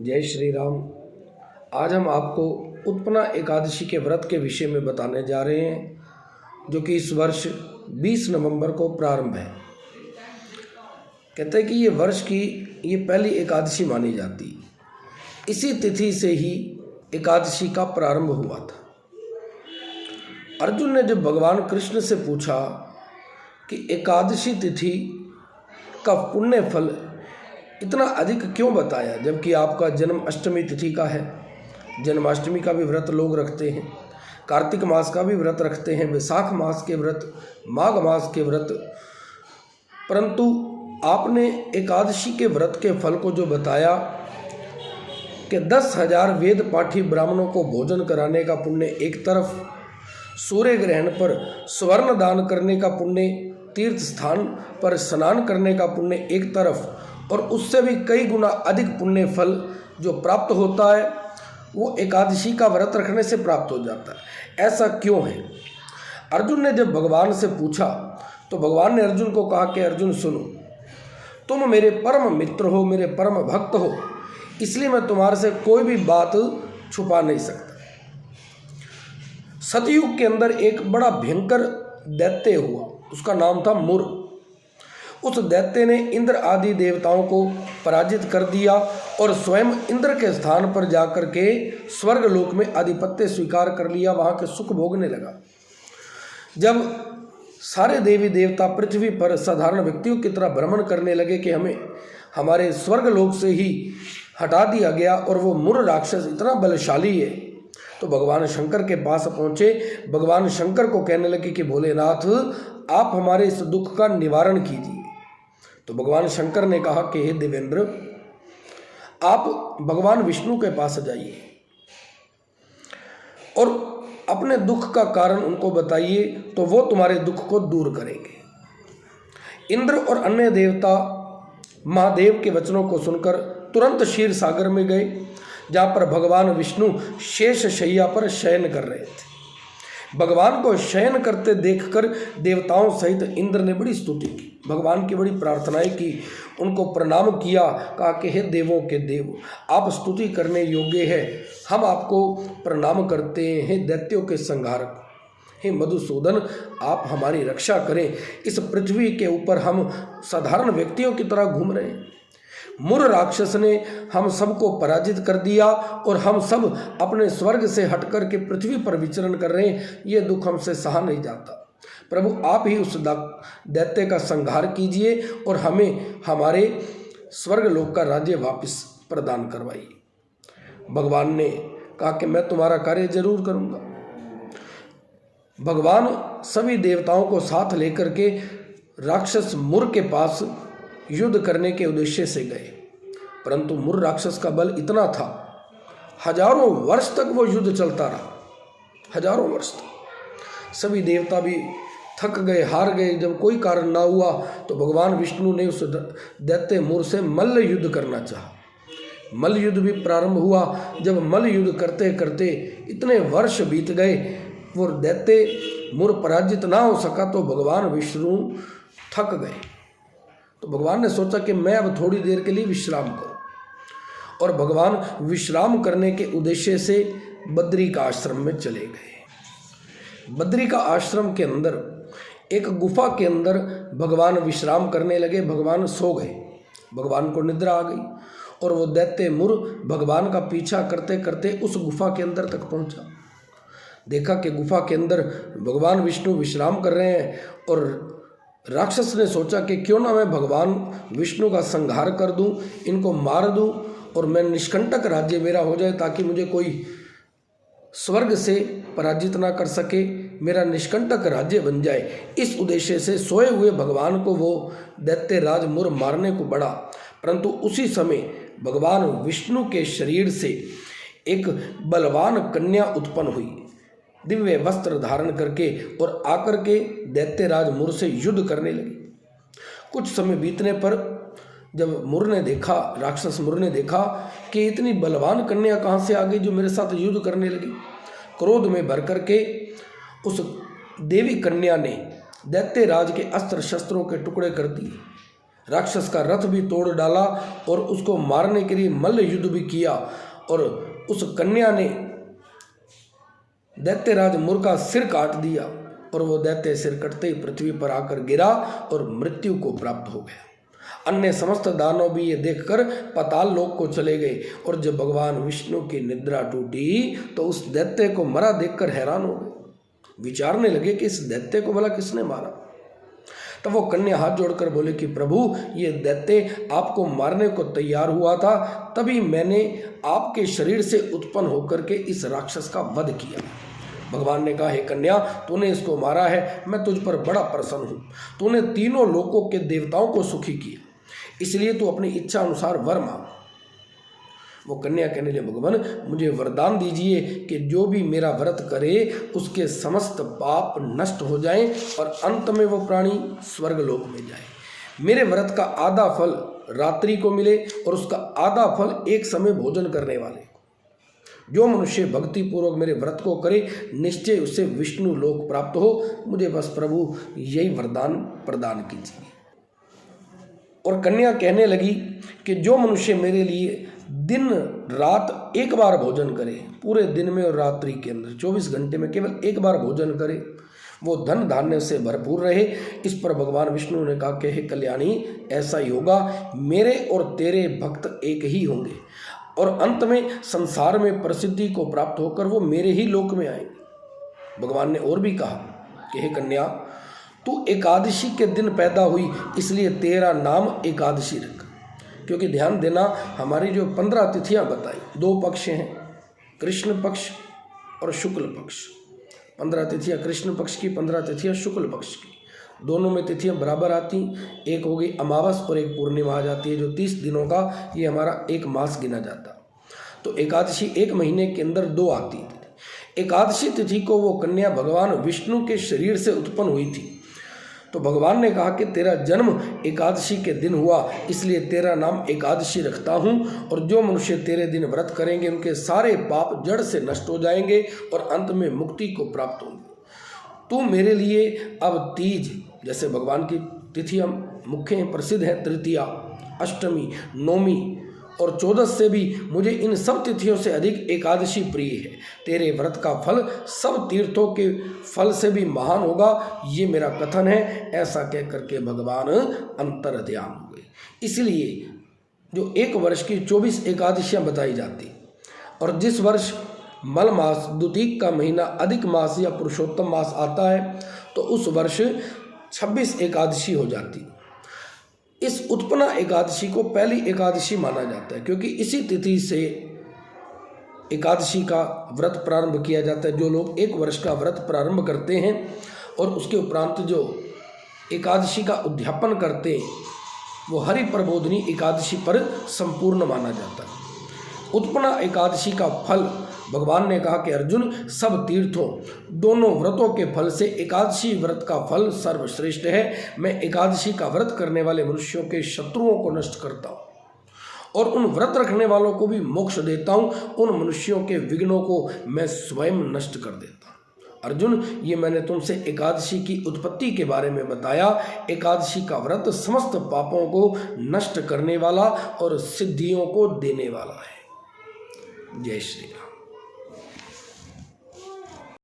जय श्री राम। आज हम आपको उत्पन्ना एकादशी के व्रत के विषय में बताने जा रहे हैं, जो कि इस वर्ष 20 नवंबर को प्रारंभ है। कहते हैं कि ये वर्ष की ये पहली एकादशी मानी जाती। इसी तिथि से ही एकादशी का प्रारंभ हुआ था। अर्जुन ने जब भगवान कृष्ण से पूछा कि एकादशी तिथि का पुण्य फल इतना अधिक क्यों बताया, जबकि आपका जन्म अष्टमी तिथि का है। जन्माष्टमी का भी व्रत लोग रखते हैं, कार्तिक मास का भी व्रत रखते हैं, वैशाख मास के व्रत, माघ मास के व्रत, परंतु आपने एकादशी के व्रत के फल को जो बताया कि 10,000 वेद पाठी ब्राह्मणों को भोजन कराने का पुण्य एक तरफ, सूर्य ग्रहण पर स्वर्ण दान करने का पुण्य, तीर्थ स्थान पर स्नान करने का पुण्य एक तरफ, और उससे भी कई गुना अधिक पुण्य फल जो प्राप्त होता है वो एकादशी का व्रत रखने से प्राप्त हो जाता है। ऐसा क्यों है? अर्जुन ने जब भगवान से पूछा तो भगवान ने अर्जुन को कहा कि अर्जुन सुनो, तुम मेरे परम मित्र हो, मेरे परम भक्त हो, इसलिए मैं तुम्हारे से कोई भी बात छुपा नहीं सकता। सतयुग के अंदर एक बड़ा भयंकर दैत्य हुआ, उसका नाम था मुर। उस दैत्य ने इंद्र आदि देवताओं को पराजित कर दिया और स्वयं इंद्र के स्थान पर जाकर के स्वर्ग लोक में आधिपत्य स्वीकार कर लिया, वहाँ के सुख भोगने लगा। जब सारे देवी देवता पृथ्वी पर साधारण व्यक्तियों की तरह भ्रमण करने लगे कि हमें हमारे स्वर्ग लोक से ही हटा दिया गया और वो मुर राक्षस इतना बलशाली है, तो भगवान शंकर के पास पहुँचे। भगवान शंकर को कहने लगे कि भोलेनाथ, आप हमारे इस दुख का निवारण कीजिए। तो भगवान शंकर ने कहा कि हे देवेंद्र, आप भगवान विष्णु के पास जाइए और अपने दुख का कारण उनको बताइए, तो वो तुम्हारे दुख को दूर करेंगे। इंद्र और अन्य देवता महादेव के वचनों को सुनकर तुरंत क्षीर सागर में गए, जहाँ पर भगवान विष्णु शेष शैया पर शयन कर रहे थे। भगवान को शयन करते देखकर देवताओं सहित इंद्र ने बड़ी स्तुति की, भगवान की बड़ी प्रार्थनाएं की, उनको प्रणाम किया, कहा कि हे देवों के देव, आप स्तुति करने योग्य है, हम आपको प्रणाम करते हैं। हे दैत्यों के संहारक, हे मधुसूदन, आप हमारी रक्षा करें। इस पृथ्वी के ऊपर हम साधारण व्यक्तियों की तरह घूम रहे हैं। मुर राक्षस ने हम सबको पराजित कर दिया और हम सब अपने स्वर्ग से हटकर के पृथ्वी पर विचरण कर रहे हैं। ये दुख हमसे सहा नहीं जाता। प्रभु, आप ही उस दैत्य का संहार कीजिए और हमें हमारे स्वर्ग लोक का राज्य वापस प्रदान करवाइए। भगवान ने कहा कि मैं तुम्हारा कार्य जरूर करूँगा। भगवान सभी देवताओं को साथ लेकर के राक्षस मुर के पास युद्ध करने के उद्देश्य से गए, परंतु मुर राक्षस का बल इतना था, हजारों वर्ष तक वो युद्ध चलता रहा। हजारों वर्ष तक सभी देवता भी थक गए, हार गए। जब कोई कारण ना हुआ तो भगवान विष्णु ने उस दैत्य मुर से मल्ल युद्ध करना चाहा। मल्ल युद्ध भी प्रारंभ हुआ। जब मल्ल युद्ध करते करते इतने वर्ष बीत गए, वो दैत्य मुर पराजित ना हो सका, तो भगवान विष्णु थक गए। तो भगवान ने सोचा कि मैं अब थोड़ी देर के लिए विश्राम करूं, और भगवान विश्राम करने के उद्देश्य से बद्री का आश्रम में चले गए। बद्री का आश्रम के अंदर एक गुफा के अंदर भगवान विश्राम करने लगे। भगवान सो गए, भगवान को निद्रा आ गई और वो दैत्य मुर भगवान का पीछा करते करते उस गुफा के अंदर तक पहुंचा। देखा कि गुफा के अंदर भगवान विष्णु विश्राम कर रहे हैं, और राक्षस ने सोचा कि क्यों ना मैं भगवान विष्णु का संहार कर दूं, इनको मार दूं और मैं निष्कंटक राज्य मेरा हो जाए, ताकि मुझे कोई स्वर्ग से पराजित ना कर सके, मेरा निष्कंटक राज्य बन जाए। इस उद्देश्य से सोए हुए भगवान को वो दैत्य राज मुर मारने को बढ़ा, परंतु उसी समय भगवान विष्णु के शरीर से एक बलवान कन्या उत्पन्न हुई, दिव्य वस्त्र धारण करके, और आकर के दैत्यराज मुर से युद्ध करने लगी। कुछ समय बीतने पर जब मुर ने देखा, राक्षस मुर ने देखा कि इतनी बलवान कन्या कहाँ से आ गई जो मेरे साथ युद्ध करने लगी, क्रोध में भर करके उस देवी कन्या ने दैत्यराज के अस्त्र शस्त्रों के टुकड़े कर दिए। राक्षस का रथ भी तोड़ डाला और उसको मारने के लिए मल्ल युद्ध भी किया। और उस कन्या ने दैत्यराज मुर का सिर काट दिया और वो दैत्य सिर कटते ही पृथ्वी पर आकर गिरा और मृत्यु को प्राप्त हो गया। अन्य समस्त दानव भी ये देखकर पाताल लोक को चले गए। और जब भगवान विष्णु की निद्रा टूटी तो उस दैत्य को मरा देखकर हैरान हो गए। विचारने लगे कि इस दैत्य को भला किसने मारा। तब वो कन्या हाथ जोड़कर बोले कि प्रभु, ये दैत्य आपको मारने को तैयार हुआ था, तभी मैंने आपके शरीर से उत्पन्न होकर के इस राक्षस का वध किया। भगवान ने कहा, हे कन्या, तूने इसको मारा है, मैं तुझ पर बड़ा प्रसन्न हूँ। तूने तीनों लोकों के देवताओं को सुखी किया, इसलिए तू अपनी इच्छा अनुसार वर मांग। वो कन्या कहने लगी, भगवान, मुझे वरदान दीजिए कि जो भी मेरा व्रत करे उसके समस्त पाप नष्ट हो जाएं और अंत में वो प्राणी स्वर्गलोक में जाए। मेरे व्रत का आधा फल रात्रि को मिले और उसका आधा फल एक समय भोजन करने वाले को। जो मनुष्य भक्ति पूर्वक मेरे व्रत को करे, निश्चय उसे विष्णु लोक प्राप्त हो। मुझे बस प्रभु यही वरदान प्रदान कीजिए। और कन्या कहने लगी कि जो मनुष्य मेरे लिए दिन रात एक बार भोजन करे, पूरे दिन में और रात्रि के अंदर 24 घंटे में केवल एक बार भोजन करे, वो धन धान्य से भरपूर रहे। इस पर भगवान विष्णु ने कहा कि हे कल्याणी, ऐसा ही होगा, मेरे और तेरे भक्त एक ही होंगे और अंत में संसार में प्रसिद्धि को प्राप्त होकर वो मेरे ही लोक में आएंगे। भगवान ने और भी कहा कि हे कन्या, तू एकादशी के दिन पैदा हुई, इसलिए तेरा नाम एकादशी रख। क्योंकि ध्यान देना, हमारी जो 15 तिथियां बताई, 2 पक्ष हैं, कृष्ण पक्ष और शुक्ल पक्ष। 15 तिथियां कृष्ण पक्ष की, 15 तिथियां शुक्ल पक्ष की। दोनों में तिथियां बराबर आती, एक हो गई अमावस और एक पूर्णिमा आ जाती है, जो 30 दिनों का ये हमारा एक मास गिना जाता। तो एकादशी एक महीने के अंदर 2 आती थी। एकादशी तिथि को वो कन्या भगवान विष्णु के शरीर से उत्पन्न हुई थी। तो भगवान ने कहा कि तेरा जन्म एकादशी के दिन हुआ, इसलिए तेरा नाम एकादशी रखता हूँ। और जो मनुष्य तेरे दिन व्रत करेंगे उनके सारे पाप जड़ से नष्ट हो जाएंगे और अंत में मुक्ति को प्राप्त होंगे। तू मेरे लिए अब तीज, जैसे भगवान की तिथियां मुख्य हैं, प्रसिद्ध है, तृतीया, अष्टमी, नौमी और 14 से भी मुझे इन सब तिथियों से अधिक एकादशी प्रिय है। तेरे व्रत का फल सब तीर्थों के फल से भी महान होगा, ये मेरा कथन है। ऐसा कह करके भगवान अंतर्ध्यान हो गए। इसलिए जो एक वर्ष की 24 एकादशियां बताई जाती, और जिस वर्ष मल मास, द्वितीय का महीना, अधिक मास या पुरुषोत्तम मास आता है, तो उस वर्ष 26 एकादशी हो जाती। इस उत्पन्ना एकादशी को पहली एकादशी माना जाता है, क्योंकि इसी तिथि से एकादशी का व्रत प्रारंभ किया जाता है। जो लोग एक वर्ष का व्रत प्रारंभ करते हैं और उसके उपरांत जो एकादशी का उद्यापन करते हैं, वो हरि प्रबोधिनी एकादशी पर संपूर्ण माना जाता है। उत्पन्ना एकादशी का फल भगवान ने कहा कि अर्जुन, सब तीर्थों दोनों व्रतों के फल से एकादशी व्रत का फल सर्वश्रेष्ठ है। मैं एकादशी का व्रत करने वाले मनुष्यों के शत्रुओं को नष्ट करता हूँ और उन व्रत रखने वालों को भी मोक्ष देता हूँ। उन मनुष्यों के विघ्नों को मैं स्वयं नष्ट कर देता हूँ। अर्जुन, ये मैंने तुमसे एकादशी की उत्पत्ति के बारे में बताया। एकादशी का व्रत समस्त पापों को नष्ट करने वाला और सिद्धियों को देने वाला है। जय श्री राम।